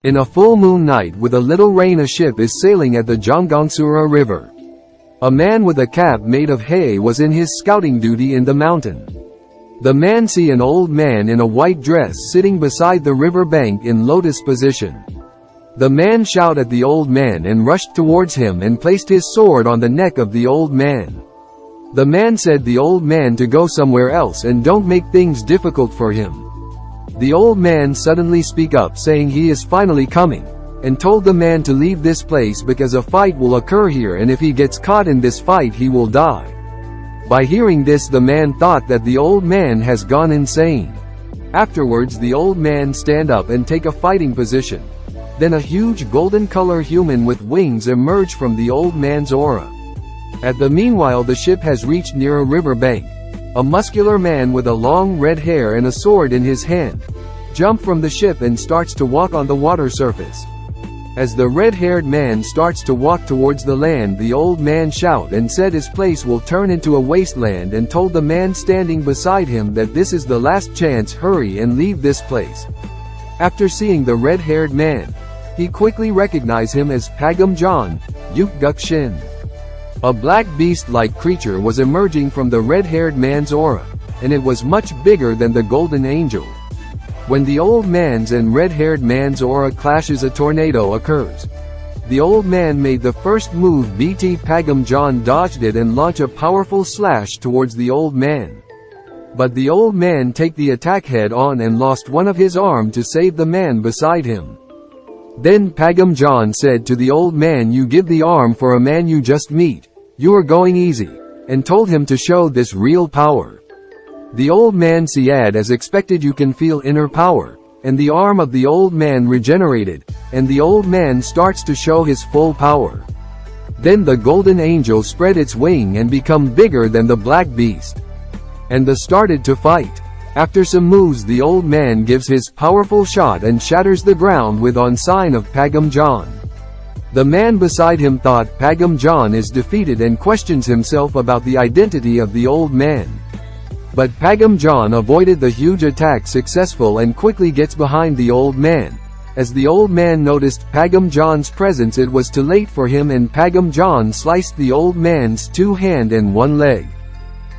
In a full moon night with a little rain, a ship is sailing at the Janggangsura River. A man with a cap made of hay was in his scouting duty in the mountain. The man see an old man in a white dress sitting beside the river bank in lotus position. The man shout at the old man and rushed towards him and placed his sword on the neck of the old man. The man said the old man to go somewhere else and don't make things difficult for him. The old man suddenly speak up saying he is finally coming, and told the man to leave this place because a fight will occur here, and if he gets caught in this fight he will die. By hearing this, the man thought that the old man has gone insane. Afterwards the old man stand up and take a fighting position. Then a huge golden color human with wings emerge from the old man's aura. At the meanwhile the ship has reached near a river bank. A muscular man with a long red hair and a sword in his hand jump from the ship and starts to walk on the water surface. As the red-haired man starts to walk towards the land, the old man shout and said his place will turn into a wasteland, and told the man standing beside him that this is the last chance, hurry and leave this place. After seeing the red-haired man, he quickly recognized him as Pagam John, Yukguk Shin. A black beast-like creature was emerging from the red-haired man's aura, and it was much bigger than the golden angel. When the old man's and red-haired man's aura clashes, a tornado occurs. The old man made the first move, BT Pagam John dodged it and launched a powerful slash towards the old man. But the old man take the attack head on and lost one of his arm to save the man beside him. Then Pagam John said to the old man, you give the arm for a man you just meet, you are going easy, and told him to show this real power. The old man said as expected, you can feel inner power, and the arm of the old man regenerated, and the old man starts to show his full power. Then the golden angel spread its wing and become bigger than the black beast. And they started to fight. After some moves the old man gives his powerful shot and shatters the ground with on sign of Pagam John. The man beside him thought Pagam John is defeated and questions himself about the identity of the old man. But Pagam John avoided the huge attack successful and quickly gets behind the old man. As the old man noticed Pagam John's presence, it was too late for him, and Pagam John sliced the old man's 2 hands and 1 leg.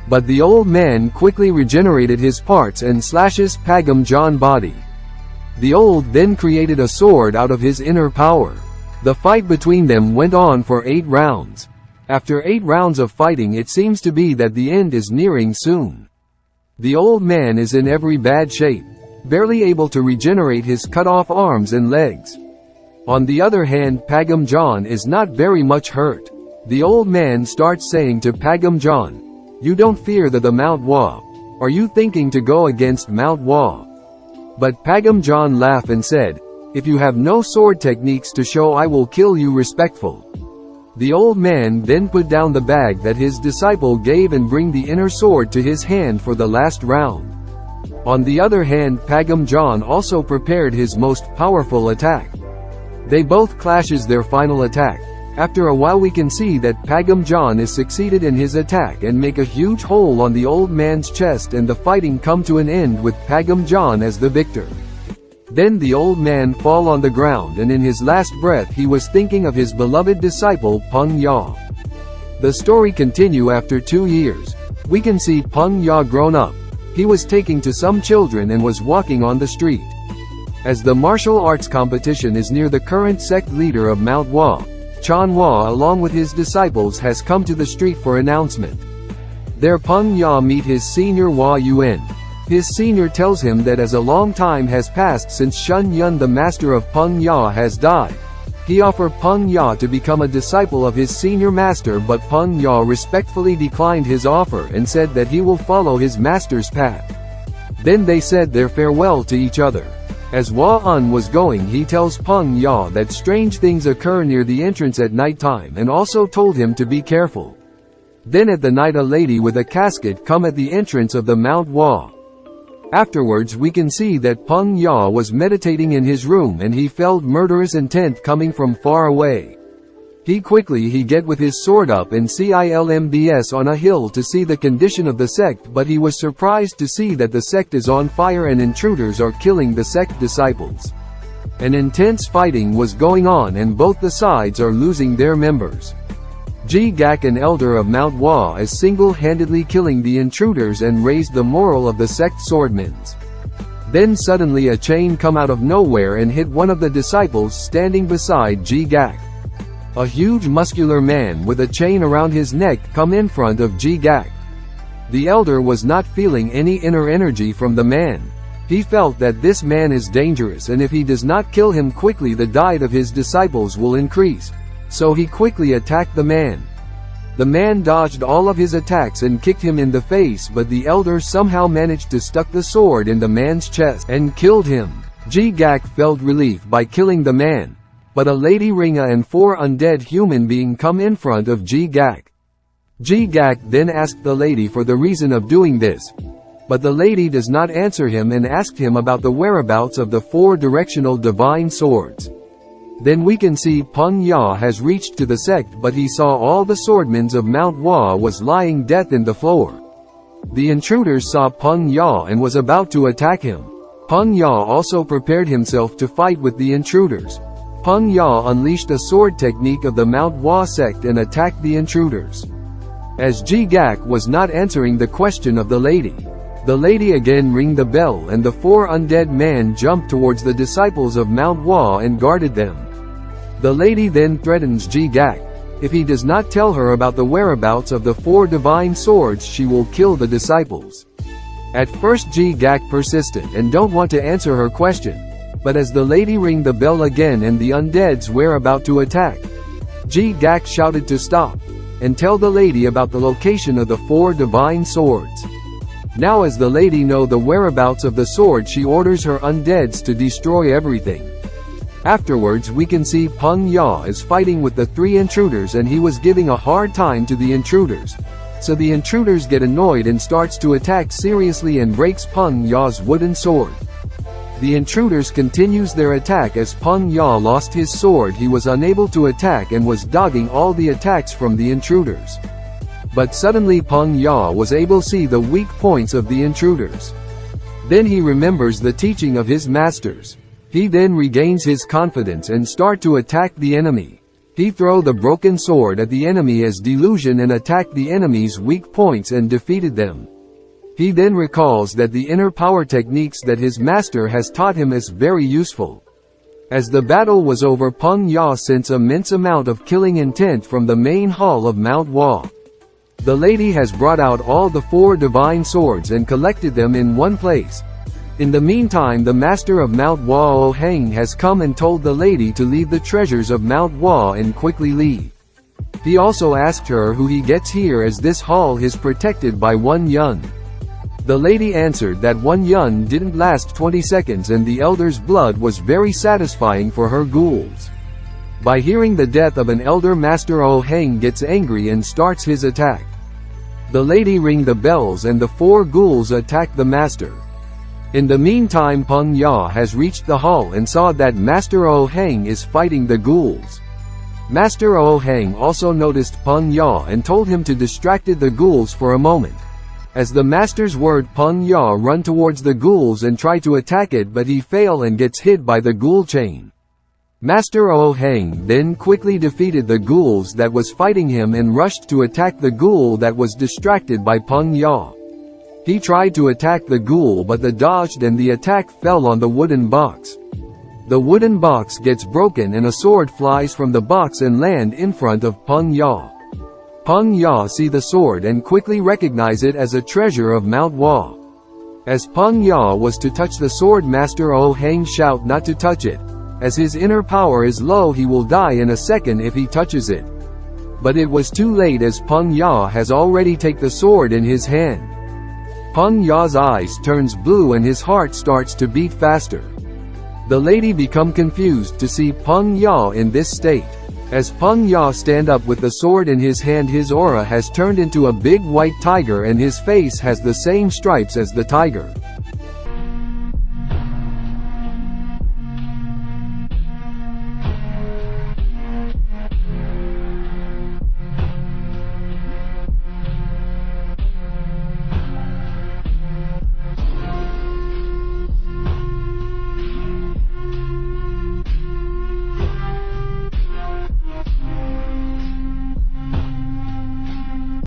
But the old man quickly regenerated his parts and slashes Pagam John's body. The old then created a sword out of his inner power. The fight between them went on for 8 rounds. After 8 rounds of fighting, it seems to be that the end is nearing soon. The old man is in every bad shape, barely able to regenerate his cut-off arms and legs. On the other hand, Pagam John is not very much hurt. The old man starts saying to Pagam John, you don't fear the Mount Hua. Are you thinking to go against Mount Hua? But Pagam John laughed and said, if you have no sword techniques to show, I will kill you respectful. The old man then put down the bag that his disciple gave and bring the inner sword to his hand for the last round. On the other hand, Pagam John also prepared his most powerful attack. They both clashes their final attack. After a while we can see that Pagam John is succeeded in his attack and make a huge hole on the old man's chest, and the fighting come to an end with Pagam John as the victor. Then the old man fall on the ground, and in his last breath he was thinking of his beloved disciple Peng Ya. The story continue after 2 years. We can see Peng Ya grown up. He was taking to some children and was walking on the street. As the martial arts competition is near, the current sect leader of Mount Hua, Chan Hua, along with his disciples has come to the street for announcement. There Peng Ya meet his senior Hua Yuan. His senior tells him that as a long time has passed since Shun Yun, the master of Peng Ya, has died. He offered Peng Ya to become a disciple of his senior master, but Peng Ya respectfully declined his offer and said that he will follow his master's path. Then they said their farewell to each other. As Hua Un was going, he tells Peng Ya that strange things occur near the entrance at night time, and also told him to be careful. Then at the night a lady with a casket come at the entrance of the Mount Hua. Afterwards we can see that Peng Ya was meditating in his room, and he felt murderous intent coming from far away. He get with his sword up and CILMBS on a hill to see the condition of the sect, but he was surprised to see that the sect is on fire and intruders are killing the sect disciples. An intense fighting was going on and both the sides are losing their members. Ji-gak, an elder of Mount Hwa, is single-handedly killing the intruders and raised the morale of the sect swordmen. Then suddenly a chain come out of nowhere and hit one of the disciples standing beside Ji-gak. A huge muscular man with a chain around his neck come in front of Ji-gak. The elder was not feeling any inner energy from the man. He felt that this man is dangerous and if he does not kill him quickly the diet of his disciples will increase. So he quickly attacked the man. The man dodged all of his attacks and kicked him in the face, but the elder somehow managed to stuck the sword in the man's chest and killed him. Ji-gak felt relief by killing the man, but a lady Ringa and 4 undead human beings come in front of Ji-gak. Ji-gak then asked the lady for the reason of doing this, but the lady does not answer him and asked him about the whereabouts of the 4 directional divine swords. Then we can see Peng Ya has reached to the sect, but he saw all the swordmen of Mount Hwa was lying dead in the floor. The intruders saw Peng Ya and was about to attack him. Peng Ya also prepared himself to fight with the intruders. Peng Ya unleashed a sword technique of the Mount Hwa sect and attacked the intruders. As Ji-gak was not answering the question of the lady again rang the bell and the 4 undead men jumped towards the disciples of Mount Hwa and guarded them. The lady then threatens Ji-gak. If he does not tell her about the whereabouts of the 4 divine swords she will kill the disciples. At first Ji-gak persisted and don't want to answer her question, but as the lady rang the bell again and the undeads were about to attack, Ji-gak shouted to stop and tell the lady about the location of the 4 divine swords. Now as the lady know the whereabouts of the sword she orders her undeads to destroy everything. Afterwards we can see Peng Ya is fighting with the 3 intruders and he was giving a hard time to the intruders. So the intruders get annoyed and starts to attack seriously and breaks Peng Ya's wooden sword. The intruders continues their attack as Peng Ya lost his sword. He was unable to attack and was dodging all the attacks from the intruders. But suddenly Peng Ya was able to see the weak points of the intruders. Then he remembers the teaching of his masters. He then regains his confidence and start to attack the enemy. He throw the broken sword at the enemy as delusion and attacked the enemy's weak points and defeated them. He then recalls that the inner power techniques that his master has taught him is very useful. As the battle was over, Peng Ya sensed immense amount of killing intent from the main hall of Mount Hwa. The lady has brought out all the 4 divine swords and collected them in one place. In the meantime the master of Mount Hwa Oh Hang has come and told the lady to leave the treasures of Mount Hwa and quickly leave. He also asked her who he gets here as this hall is protected by 1 yun. The lady answered that 1 yun didn't last 20 seconds and the elder's blood was very satisfying for her ghouls. By hearing the death of an elder, Master Oh Hang gets angry and starts his attack. The lady rang the bells and the 4 ghouls attack the master. In the meantime Peng Ya has reached the hall and saw that Master Oh Hang is fighting the ghouls. Master Oh Hang also noticed Peng Ya and told him to distracted the ghouls for a moment. As the master's word, Peng Ya run towards the ghouls and try to attack it, but he fail and gets hit by the ghoul chain. Master Oh Hang then quickly defeated the ghouls that was fighting him and rushed to attack the ghoul that was distracted by Peng Ya. He tried to attack the ghoul but the dodged and the attack fell on the wooden box. The wooden box gets broken and a sword flies from the box and land in front of Peng Ya. Peng Ya see the sword and quickly recognize it as a treasure of Mount Hwa. As Peng Ya was to touch the sword, Master Oh Hang shout not to touch it. As his inner power is low, he will die in a second if he touches it. But it was too late as Peng Ya has already take the sword in his hand. Peng Ya's eyes turns blue and his heart starts to beat faster. The lady become confused to see Peng Ya in this state. As Peng Ya stand up with the sword in his hand, his aura has turned into a big white tiger and his face has the same stripes as the tiger.